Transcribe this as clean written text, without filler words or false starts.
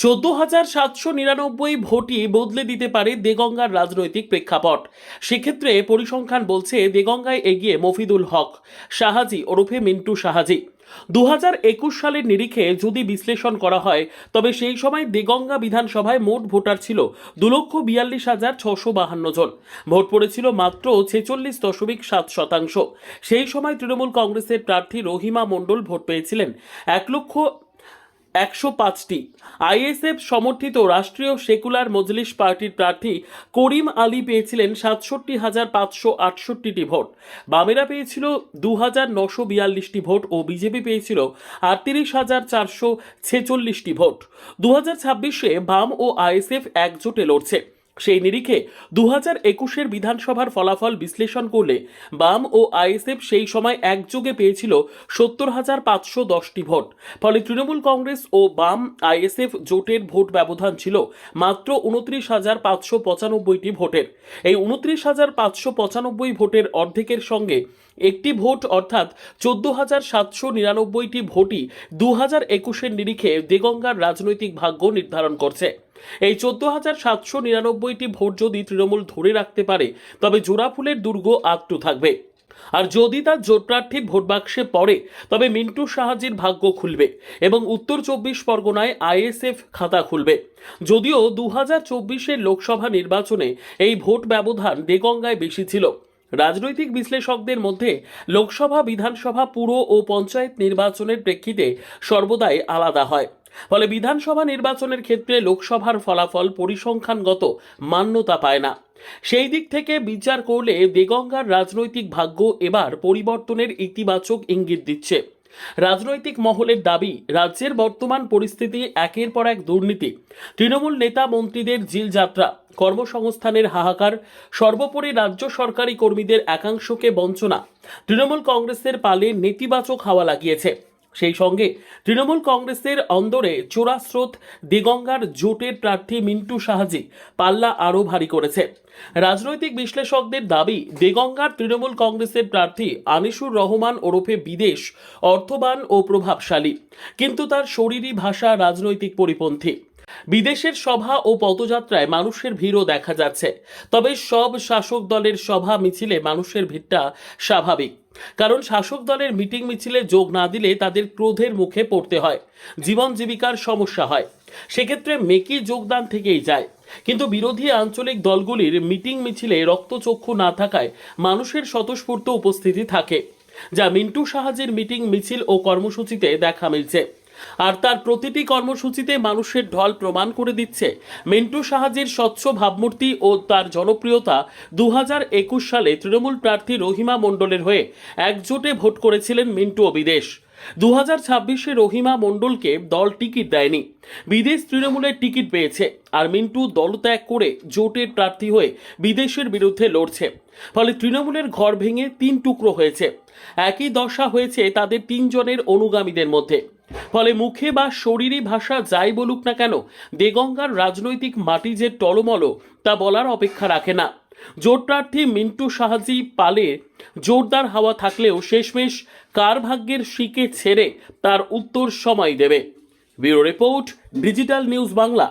14,799 ভোটই বদলে দিতে পারে দেগঙ্গার রাজনৈতিক প্রেক্ষাপট। সেক্ষেত্রে পরিসংখ্যান বলছে দেগঙ্গায় এগিয়ে মফিদুল হক শাহাজি ওরফে মিন্টু শাহাজি। 2021 সালের নিরিখে যদি বিশ্লেষণ করা হয় তবে সেই সময় দেগঙ্গা বিধানসভায় মোট ভোটার ছিল 2,42,652 জন। ভোট পড়েছিল মাত্র 46.7%। সেই সময় তৃণমূল কংগ্রেসের প্রার্থী রহিমা মণ্ডল ভোট পেয়েছিলেন 1,105টি। আইএসএফ সমর্থিত রাষ্ট্রীয় সেকুলার মজলিস পার্টির প্রার্থী করিম আলী পেয়েছিলেন 67,568টি ভোট। বামেরা পেয়েছিল 2,942টি ভোট ও বিজেপি পেয়েছিল 38,446টি ভোট। 2026-এ বাম ও আইএসএফ একজোটে লড়ছে। সেই নিরিখে 2021-এর বিধানসভার ফলাফল বিশ্লেষণ করলে বাম ও আইএসএফ সেই সময় একযোগে পেয়েছিল 70,510টি ভোট। ফলে তৃণমূল কংগ্রেস ও বাম আইএসএফ জোটের ভোট ব্যবধান ছিল মাত্র 29,595টি ভোটের। এই 29,595 ভোটের অর্ধেকের সঙ্গে একটি ভোট অর্থাৎ 14,799টি ভোটই 2021-এর নিরিখে দেগঙ্গার রাজনৈতিক ভাগ্য নির্ধারণ করছে। এই 14,799টি ভোট যদি তৃণমূল ধরে রাখতে পারে তবে জোড়াফুলের দুর্গ আঁকড়ে থাকবে। আর যদি তার জোট প্রার্থীর ভোট বাক্সে পড়ে তবে মিন্টু শাহাজির ভাগ্য খুলবে এবং উত্তর 24 পরগনায় আইএসএফ খাতা খুলবে। যদিও 2024-এর লোকসভা নির্বাচনে এই ভোট ব্যবধান দেগঙ্গায় বেশি ছিল। রাজনৈতিক বিশ্লেষকদের মধ্যে লোকসভা, বিধানসভা, পুর ও পঞ্চায়েত নির্বাচনের প্রেক্ষিতে সর্বদাই আলাদা হয়। ফলে বিধানসভা নির্বাচনের ক্ষেত্রে লোকসভার ফলাফল পরিসংখ্যানগত মান্যতা পায় না। সেই দিক থেকে বিচার করলে দেগঙ্গার রাজনৈতিক ভাগ্য এবার পরিবর্তনের ইতিবাচক ইঙ্গিত দিচ্ছে। রাজনৈতিক মহলের দাবি, রাজ্যের বর্তমান পরিস্থিতি, একের পর এক দুর্নীতি, তৃণমূল নেতা মন্ত্রীদের জিলযাত্রা, কর্মসংস্থানের হাহাকার, সর্বোপরি রাজ্য সরকারি কর্মীদের একাংশকে বঞ্চনা তৃণমূল কংগ্রেসের পালে নেতিবাচক হাওয়া লাগিয়েছে। সেই সঙ্গে তৃণমূল কংগ্রেসের অন্দরে চোরা স্রোত দেগঙ্গার জোটের প্রার্থী মিন্টু শাহাজি পাল্লা আরও ভারী করেছে। রাজনৈতিক বিশ্লেষকদের দাবি, দেগঙ্গার তৃণমূল কংগ্রেসের প্রার্থী আনিসুর রহমান ওরফে বিদেশ অর্থবান ও প্রভাবশালী, কিন্তু তার শরীরী ভাষা রাজনৈতিক পরিপন্থী। বিদেশের সভা ও পদযাত্রায় মানুষের ভিড়ও দেখা যাচ্ছে। তবে সব শাসক দলের সভা মিছিলে মানুষের ভিড়টা স্বাভাবিক, কারণ শাসক দলের মিটিং মিছিলে যোগ না দিলে তাদের ক্রোধের মুখে পড়তে হয়, জীবন জীবিকার সমস্যা হয়। সেক্ষেত্রে মেকি যোগদান থেকেই যায়। কিন্তু বিরোধী আঞ্চলিক দলগুলির মিটিং মিছিলে রক্তচক্ষু না থাকায় মানুষের স্বতঃস্ফূর্ত উপস্থিতি থাকে, যা মিন্টু শাহাজির মিটিং মিছিল ও কর্মসূচিতে দেখা মিলছে। আর তার প্রতিটি কর্মসূচিতে মানুষের ঢল প্রমাণ করে দিচ্ছে মিন্টু শাহাজির স্বচ্ছ ভাবমূর্তি ও তার জনপ্রিয়তা। 2021 সালে তৃণমূল প্রার্থী রহিমা মণ্ডলের হয়ে একজোটে ভোট করেছিলেন মিন্টু ও বিদেশ। 2026-এ রহিমা মণ্ডলকে দল টিকিট দেয়নি, বিদেশ তৃণমূলের টিকিট পেয়েছে, আর মিন্টু দলত্যাগ করে জোটের প্রার্থী হয়ে বিদেশের বিরুদ্ধে লড়ছে। ফলে তৃণমূলের ঘর ভেঙে 3 টুকরো হয়েছে। একই দশা হয়েছে তাদের 3 জনের অনুগামীদের মধ্যে। ফলে মুখে বা শরীরী ভাষা যাই বলুক না কেন, দেগঙ্গার রাজনৈতিক মাটি যে টলমল তা বলার অপেক্ষা রাখে না। জোট প্রার্থী মিন্টু শাহাজি পালে জোরদার হাওয়া থাকলেও শেষমেশ কার ভাগ্যের শিকে ছেড়ে তার উত্তর সময় দেবে। Bureau report, digital news Bangla.